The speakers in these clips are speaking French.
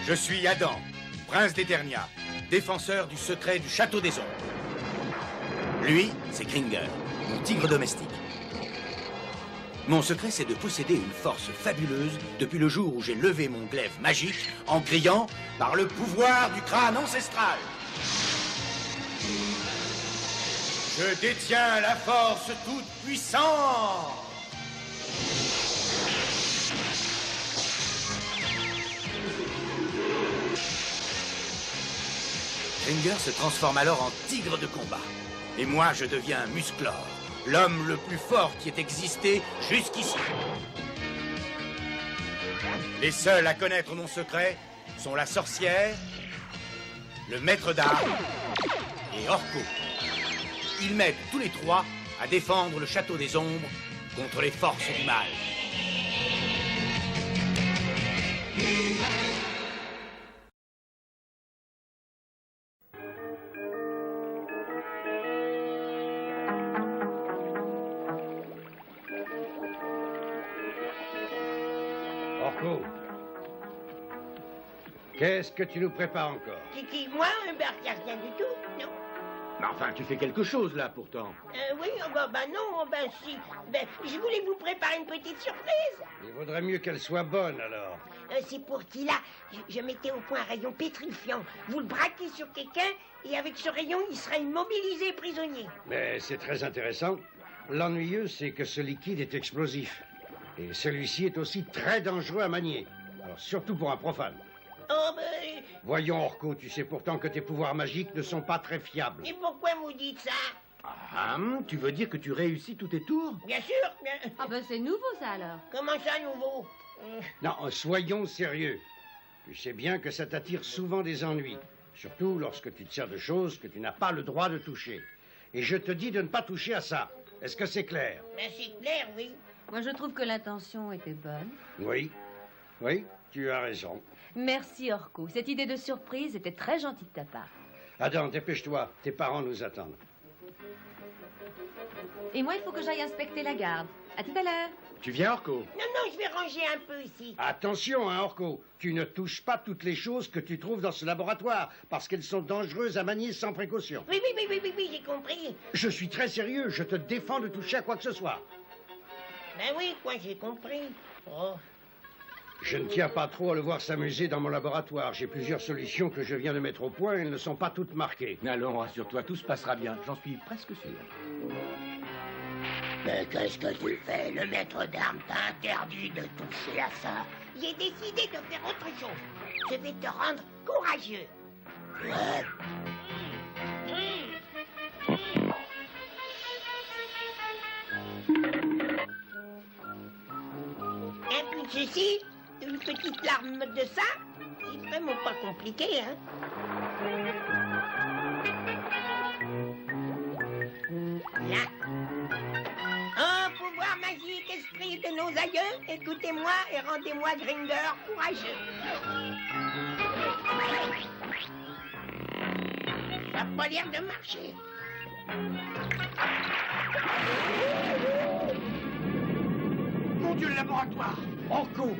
Je suis Adam, prince d'Eternia, défenseur du secret du château des ombres. Lui, c'est Kringer, mon tigre domestique. Mon secret, c'est de posséder une force fabuleuse depuis le jour où j'ai levé mon glaive magique en criant « Par le pouvoir du crâne ancestral !» Je détiens la force toute puissante. Kringer se transforme alors en tigre de combat. Et moi, je deviens Musclor, l'homme le plus fort qui ait existé jusqu'ici. Les seuls à connaître mon secret sont la sorcière, le maître d'armes et Orko. Ils m'aident tous les trois à défendre le château des ombres contre les forces du mal. Orko, qu'est-ce que tu nous prépares encore? Qui, moi? Rien du tout, non. Mais enfin, tu fais quelque chose là pourtant. Oui, non, si. Je voulais vous préparer une petite surprise. Il vaudrait mieux qu'elle soit bonne alors. C'est pour Tila. Je mettais au point un rayon pétrifiant. Vous le braquez sur quelqu'un et avec ce rayon, il sera immobilisé prisonnier. Mais c'est très intéressant. L'ennuyeux, c'est que ce liquide est explosif. Et celui-ci est aussi très dangereux à manier. Alors surtout pour un profane. Oh, Voyons, Orko, tu sais pourtant que tes pouvoirs magiques ne sont pas très fiables. Et pourquoi vous dites ça? Ah, tu veux dire que tu réussis tous tes tours? Bien sûr. Ah ben c'est nouveau ça alors. Comment ça, nouveau? Non, soyons sérieux. Tu sais bien que ça t'attire souvent des ennuis. Surtout lorsque tu te sers de choses que tu n'as pas le droit de toucher. Et je te dis de ne pas toucher à ça. Est-ce que c'est clair? C'est clair, oui. Moi je trouve que l'intention était bonne. Oui, tu as raison. Merci Orko. Cette idée de surprise était très gentille de ta part. Adam, dépêche-toi. Tes parents nous attendent. Et moi, il faut que j'aille inspecter la garde. À tout à l'heure. Tu viens, Orko? Non, je vais ranger un peu ici. Attention, hein, Orko. Tu ne touches pas toutes les choses que tu trouves dans ce laboratoire, parce qu'elles sont dangereuses à manier sans précaution. Oui, j'ai compris. Je suis très sérieux. Je te défends de toucher à quoi que ce soit. Ben oui, j'ai compris. Oh. Je ne tiens pas trop à le voir s'amuser dans mon laboratoire. J'ai plusieurs solutions que je viens de mettre au point et elles ne sont pas toutes marquées. Allons, rassure-toi, tout se passera bien. J'en suis presque sûr. Mais qu'est-ce que tu fais? Le maître d'armes t'a interdit de toucher à ça. J'ai décidé de faire autre chose. Je vais te rendre courageux. Ouais. Et puis ceci, une petite larme de ça. C'est vraiment pas compliqué, hein. Là. Oh, pouvoir magique, esprit de nos aïeux, écoutez-moi et rendez-moi Gringer courageux. Ça n'a pas l'air de marcher. Mon Dieu, le laboratoire! Orko!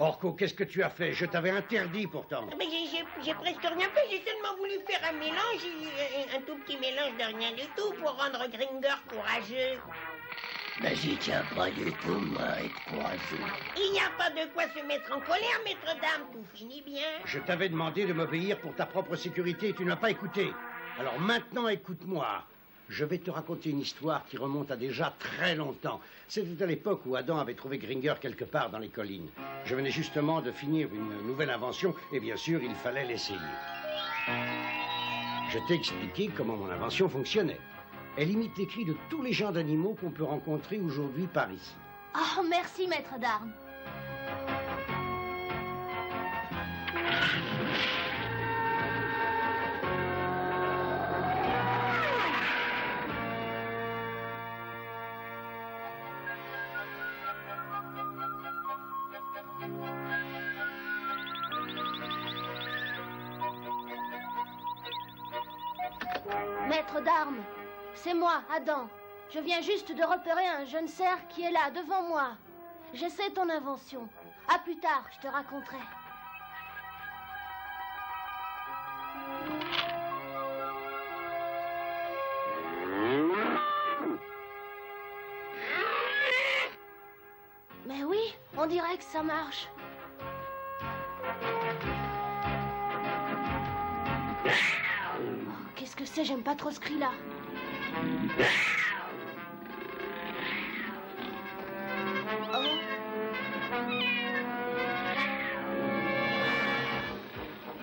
Orko, qu'est-ce que tu as fait? Je t'avais interdit pourtant. Mais j'ai presque rien fait, j'ai seulement voulu faire un mélange, un tout petit mélange de rien du tout pour rendre Gringer courageux. Mais j'y tiens pas du tout, moi, être courageux. Il n'y a pas de quoi se mettre en colère, maître dame, tout finit bien. Je t'avais demandé de m'obéir pour ta propre sécurité et tu n'as pas écouté. Alors maintenant, écoute-moi. je vais te raconter une histoire qui remonte à déjà très longtemps. C'était à l'époque où Adam avait trouvé Gringer quelque part dans les collines. Je venais justement de finir une nouvelle invention et bien sûr, il fallait l'essayer. Je t'ai expliqué comment mon invention fonctionnait. Elle imite les cris de tous les genres d'animaux qu'on peut rencontrer aujourd'hui par ici. Oh, merci, maître d'armes. Maître d'armes, c'est moi, Adam. Je viens juste de repérer un jeune cerf qui est là, devant moi. J'essaie ton invention. À plus tard, je te raconterai. Mais oui, on dirait que ça marche. Qu'est-ce que c'est? J'aime pas trop ce cri-là. Oh.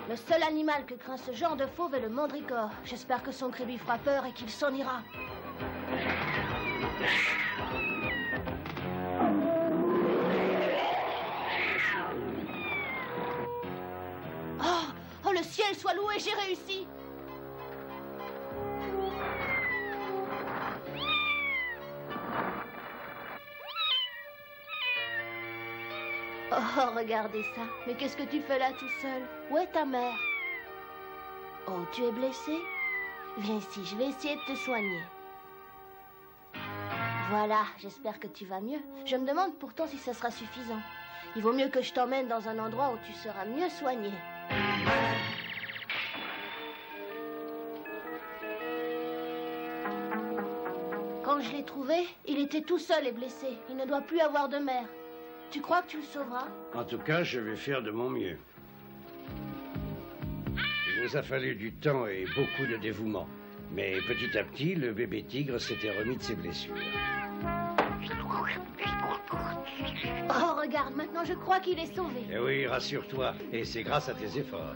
Le seul animal que craint ce genre de fauve est le mandricore. J'espère que son cri lui fera peur et qu'il s'en ira. Oh, le ciel soit loué, j'ai réussi! Oh, regardez ça. Mais qu'est-ce que tu fais là tout seul? Où est ta mère? Oh, tu es blessé? Viens ici, je vais essayer de te soigner. Voilà, j'espère que tu vas mieux. Je me demande pourtant si ça sera suffisant. Il vaut mieux que je t'emmène dans un endroit où tu seras mieux soigné. Quand je l'ai trouvé, il était tout seul et blessé. Il ne doit plus avoir de mère. Tu crois que tu le sauveras? En tout cas, je vais faire de mon mieux. Il nous a fallu du temps et beaucoup de dévouement. Mais petit à petit, le bébé tigre s'était remis de ses blessures. Oh, regarde, maintenant je crois qu'il est sauvé. Eh oui, rassure-toi. Et c'est grâce à tes efforts.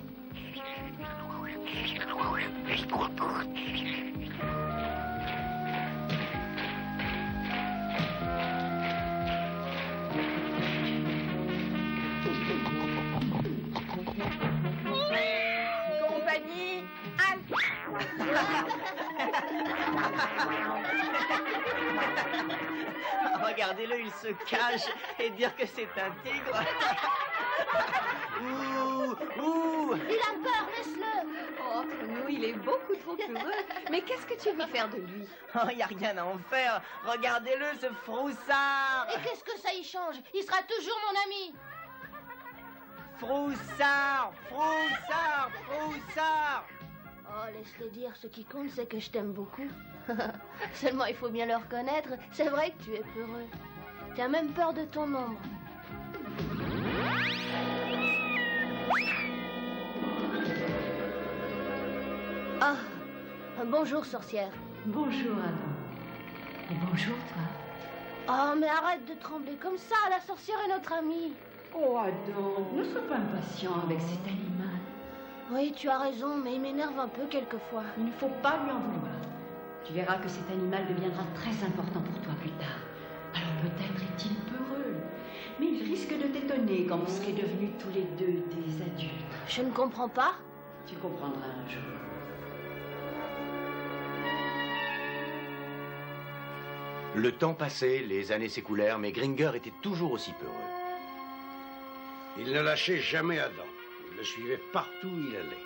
Compagnie, Regardez-le, il se cache et dire que c'est un tigre. Ouh. Il a peur, laisse-le. Oh, entre nous, il est beaucoup trop heureux. Mais qu'est-ce que tu veux faire de lui? Oh, y a rien à en faire. Regardez-le, ce froussard. Et qu'est-ce que ça y change? Il sera toujours mon ami. Froussard. Oh, laisse-le dire, ce qui compte, c'est que je t'aime beaucoup. Seulement, il faut bien le reconnaître, c'est vrai que tu es peureux. Tu as même peur de ton ombre. Ah, bonjour, sorcière. Bonjour, Adam. Et bonjour, toi. Oh, mais arrête de trembler comme ça, la sorcière est notre amie. Oh, Adam, ne sois pas impatient avec cet animal. Oui, tu as raison, mais il m'énerve un peu quelquefois. Il ne faut pas lui en vouloir. Tu verras que cet animal deviendra très important pour toi plus tard. Alors peut-être est-il peureux, mais il risque de t'étonner quand vous serez devenus tous les deux des adultes. Je ne comprends pas. Tu comprendras un jour. Le temps passait, les années s'écoulèrent, mais Gringer était toujours aussi peureux. Il ne lâchait jamais Adam. Il le suivait partout où il allait.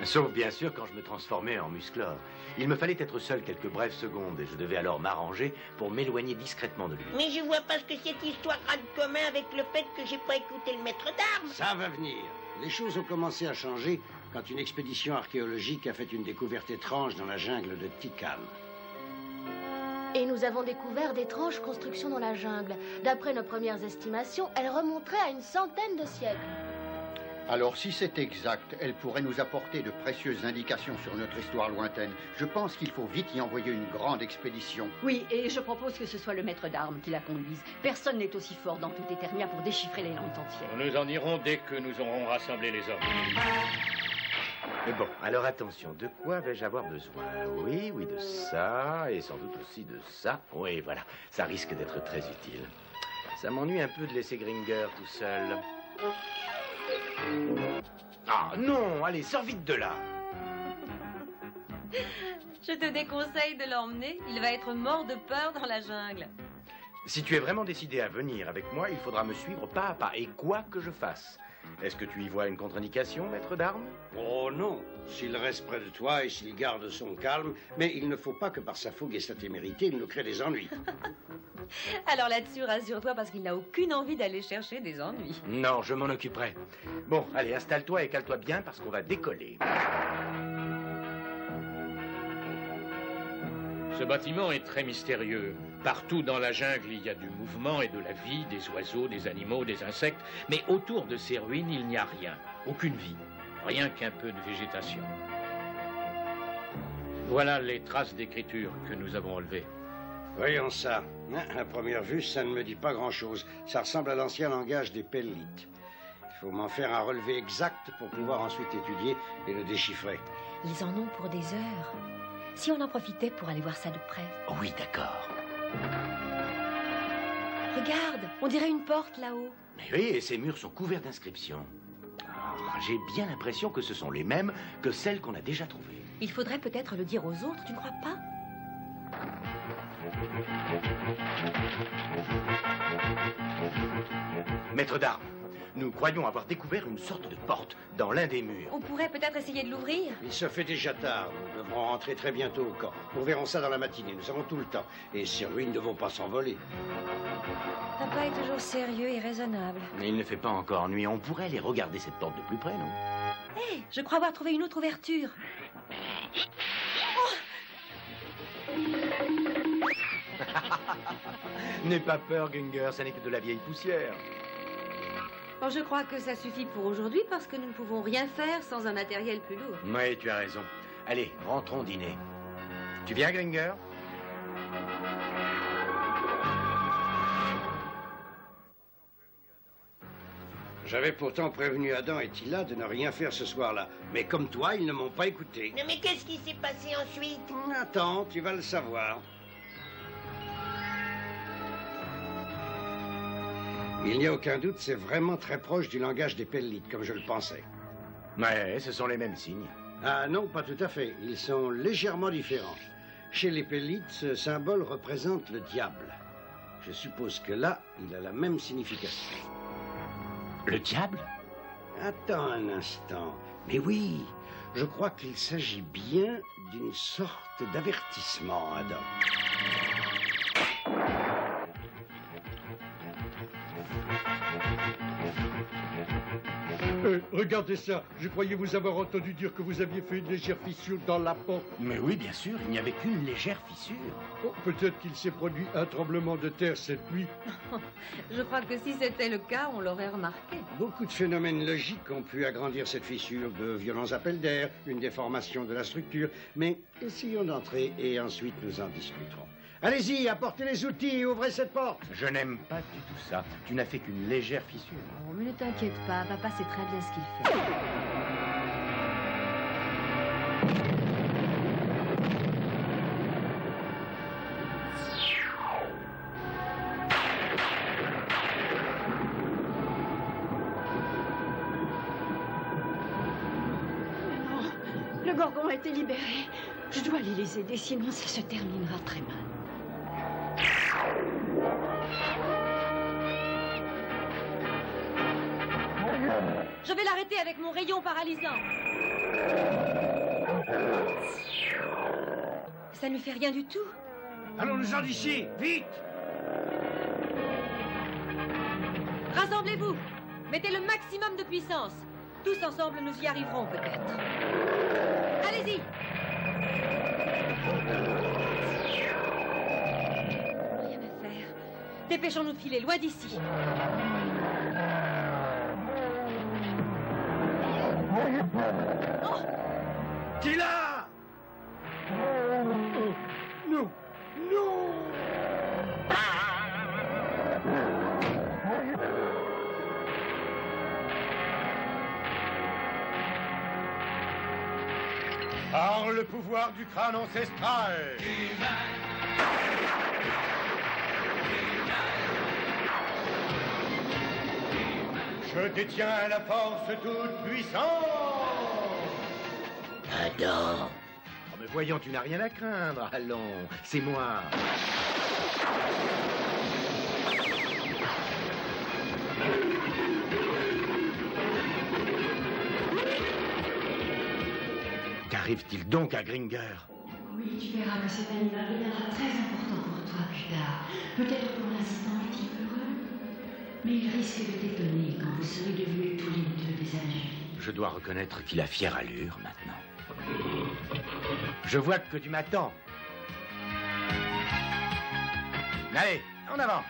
Sauf bien sûr quand je me transformais en musclore. Il me fallait être seul quelques brèves secondes et je devais alors m'arranger pour m'éloigner discrètement de lui. Mais je vois pas ce que cette histoire a de commun avec le fait que j'ai pas écouté le maître d'armes. Ça va venir. Les choses ont commencé à changer quand une expédition archéologique a fait une découverte étrange dans la jungle de Tikal. Et nous avons découvert d'étranges constructions dans la jungle. D'après nos premières estimations, elles remonteraient à une centaine de siècles. Alors, si c'est exact, elle pourrait nous apporter de précieuses indications sur notre histoire lointaine. Je pense qu'il faut vite y envoyer une grande expédition. Oui, et je propose que ce soit le maître d'armes qui la conduise. Personne n'est aussi fort dans toute Eternia pour déchiffrer les langues entières. Nous en irons dès que nous aurons rassemblé les hommes. Bon, alors attention, de quoi vais-je avoir besoin? Oui, de ça, et sans doute aussi de ça. Oui, voilà, ça risque d'être très utile. Ça m'ennuie un peu de laisser Gringer tout seul. Ah non, allez, sors vite de là. Je te déconseille de l'emmener. Il va être mort de peur dans la jungle. Si tu es vraiment décidé à venir avec moi, il faudra me suivre pas à pas, et quoi que je fasse. Est-ce que tu y vois une contre-indication, maître d'armes? Oh non, s'il reste près de toi et s'il garde son calme, mais il ne faut pas que par sa fougue et sa témérité, il nous crée des ennuis. Alors là-dessus, rassure-toi parce qu'il n'a aucune envie d'aller chercher des ennuis. Non, je m'en occuperai. Bon, allez, installe-toi et cale-toi bien parce qu'on va décoller. Ce bâtiment est très mystérieux. Partout dans la jungle, il y a du mouvement et de la vie, des oiseaux, des animaux, des insectes. Mais autour de ces ruines, il n'y a rien. Aucune vie. Rien qu'un peu de végétation. Voilà les traces d'écriture que nous avons relevées. Voyons ça. À première vue, ça ne me dit pas grand-chose. Ça ressemble à l'ancien langage des Pellites. Il faut m'en faire un relevé exact pour pouvoir ensuite étudier et le déchiffrer. Ils en ont pour des heures. Si on en profitait pour aller voir ça de près. Oh oui, d'accord. Regarde, on dirait une porte là-haut. Mais oui, et ces murs sont couverts d'inscriptions. Ah, j'ai bien l'impression que ce sont les mêmes que celles qu'on a déjà trouvées. Il faudrait peut-être le dire aux autres, tu ne crois pas? Maître d'armes, nous croyons avoir découvert une sorte de porte dans l'un des murs. On pourrait peut-être essayer de l'ouvrir. Il se fait déjà tard. Nous devrons rentrer très bientôt au camp. Nous verrons ça dans la matinée. Nous avons tout le temps. Et ces ruines ne vont pas s'envoler. Papa est toujours sérieux et raisonnable. Mais il ne fait pas encore nuit. On pourrait aller regarder cette porte de plus près, non? Hé, je crois avoir trouvé une autre ouverture. N'aie pas peur, Gunger, ça n'est que de la vieille poussière. Bon, je crois que ça suffit pour aujourd'hui parce que nous ne pouvons rien faire sans un matériel plus lourd. Oui, tu as raison. Allez, rentrons dîner. Tu viens, Gringer? J'avais pourtant prévenu Adam et Tila de ne rien faire ce soir-là. Mais comme toi, ils ne m'ont pas écouté. Mais qu'est-ce qui s'est passé ensuite? Attends, tu vas le savoir. Il n'y a aucun doute, c'est vraiment très proche du langage des Pellites, comme je le pensais. Ouais, ce sont les mêmes signes. Ah non, pas tout à fait. Ils sont légèrement différents. Chez les Pellites, ce symbole représente le diable. Je suppose que là, il a la même signification. Le diable? Attends un instant. Mais oui, je crois qu'il s'agit bien d'une sorte d'avertissement, Adam. Regardez ça. Je croyais vous avoir entendu dire que vous aviez fait une légère fissure dans la porte. Mais oui, bien sûr, il n'y avait qu'une légère fissure. Oh, peut-être qu'il s'est produit un tremblement de terre cette nuit. Je crois que si c'était le cas, on l'aurait remarqué. Beaucoup de phénomènes logiques ont pu agrandir cette fissure, de violents appels d'air, une déformation de la structure. Mais essayons d'entrer et ensuite nous en discuterons. Allez-y, apportez les outils et ouvrez cette porte. Je n'aime pas du tout ça. Tu n'as fait qu'une légère fissure. Oh, mais ne t'inquiète pas, papa sait très bien ce qu'il fait. Non, le Gorgon a été libéré. Je dois aller les aider, sinon ça se terminera très mal. Je vais l'arrêter avec mon rayon paralysant. Ça ne lui fait rien du tout. Allons-nous-en d'ici, vite! Rassemblez-vous. Mettez le maximum de puissance. Tous ensemble, nous y arriverons peut-être. Allez-y. Rien à faire. Dépêchons-nous de filer loin d'ici. Tila! Non! Non! Par le pouvoir du crâne ancestral. Je détiens la force toute puissante. Adam. Oh, mais voyons, tu n'as rien à craindre. Allons, c'est moi. Qu'arrive-t-il donc à Gringer? Oui, tu verras que cet animal deviendra très important pour toi plus tard. Peut-être pour l'instant est-il heureux, mais il risque de t'étonner quand vous serez devenus tous les deux des adultes. Je dois reconnaître qu'il a fière allure maintenant. Je vois que tu m'attends. Allez, en avant.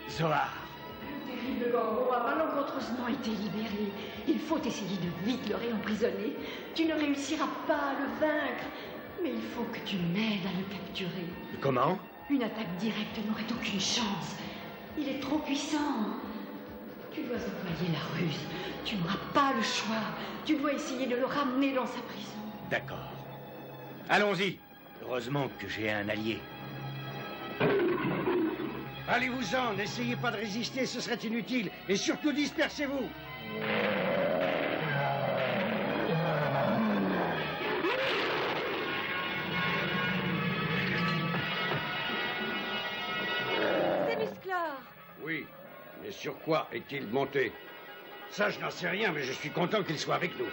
Zohar. Le terrible Gorgo a malencontreusement été libéré. Il faut essayer de vite le réemprisonner. Tu ne réussiras pas à le vaincre, mais il faut que tu m'aides à le capturer. Comment? Une attaque directe n'aurait aucune chance. Il est trop puissant. Tu dois employer la ruse. Tu n'auras pas le choix. Tu dois essayer de le ramener dans sa prison. D'accord. Allons-y. Heureusement que j'ai un allié. Allez-vous-en, n'essayez pas de résister, ce serait inutile. Et surtout, dispersez-vous. C'est Musclor. Oui, mais sur quoi est-il monté? Ça, je n'en sais rien, mais je suis content qu'il soit avec nous.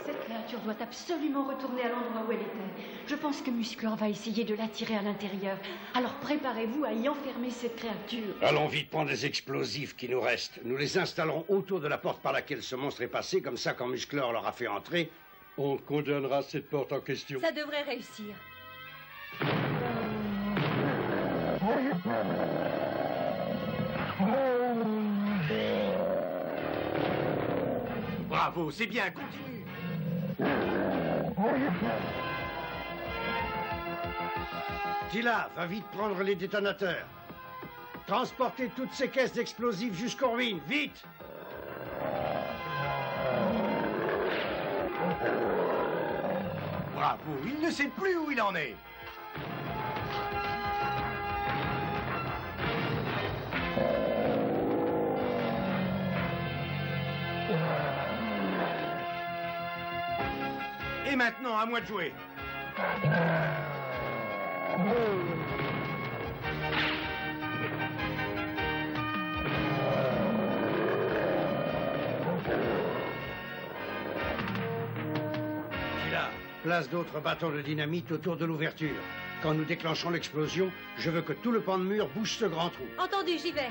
Cette créature doit absolument retourner à l'endroit où elle était. Je pense que Musclor va essayer de l'attirer à l'intérieur. Alors préparez-vous à y enfermer cette créature. Allons vite prendre les explosifs qui nous restent. Nous les installerons autour de la porte par laquelle ce monstre est passé. Comme ça, quand Musclor l'aura fait entrer, on condamnera cette porte en question. Ça devrait réussir. Bravo, c'est bien, continue. Tila, va vite prendre les détonateurs. Transportez toutes ces caisses d'explosifs jusqu'aux ruines, vite! Bravo, il ne sait plus où il en est. Et maintenant, à moi de jouer. Tila, place d'autres bâtons de dynamite autour de l'ouverture. Quand nous déclenchons l'explosion, je veux que tout le pan de mur bouge ce grand trou. Entendu, j'y vais.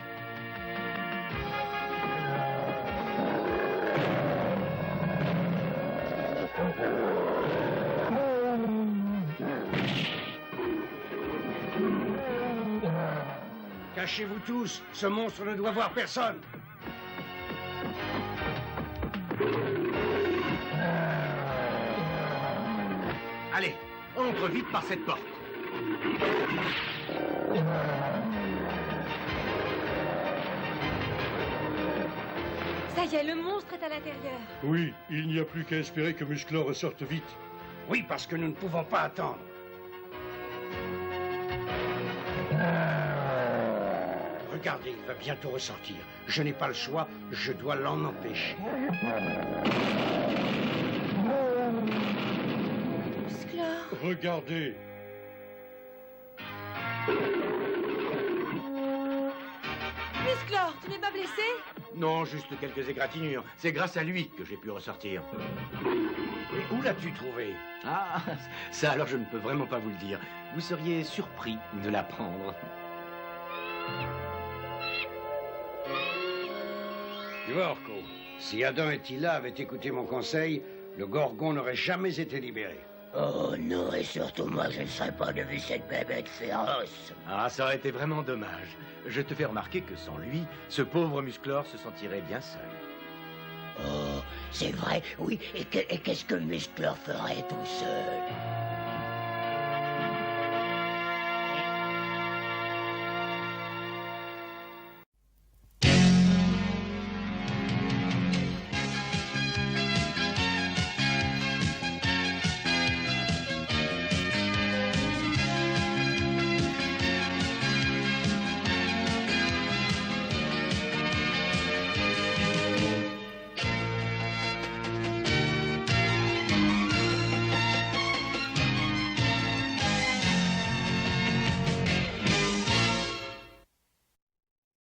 Cachez-vous tous, ce monstre ne doit voir personne. Allez, entre vite par cette porte. Ça y est, le monstre est à l'intérieur. Oui, il n'y a plus qu'à espérer que Musclor ressorte vite. Oui, parce que nous ne pouvons pas attendre. Regardez, il va bientôt ressortir. Je n'ai pas le choix, je dois l'en empêcher. Musclor. Regardez. Musclor, tu n'es pas blessé? Non, juste quelques égratignures. C'est grâce à lui que j'ai pu ressortir. Et où l'as-tu trouvé? Ah, ça alors je ne peux vraiment pas vous le dire. Vous seriez surpris de l'apprendre. Yorko, Si Adam et Tila avaient écouté mon conseil, le Gorgon n'aurait jamais été libéré. Oh non, et surtout moi, je ne serais pas devenu cette bébête féroce. Ah, ça aurait été vraiment dommage. Je te fais remarquer que sans lui, ce pauvre Musclor se sentirait bien seul. Oh, c'est vrai, oui. Et qu'est-ce que Musclor ferait tout seul?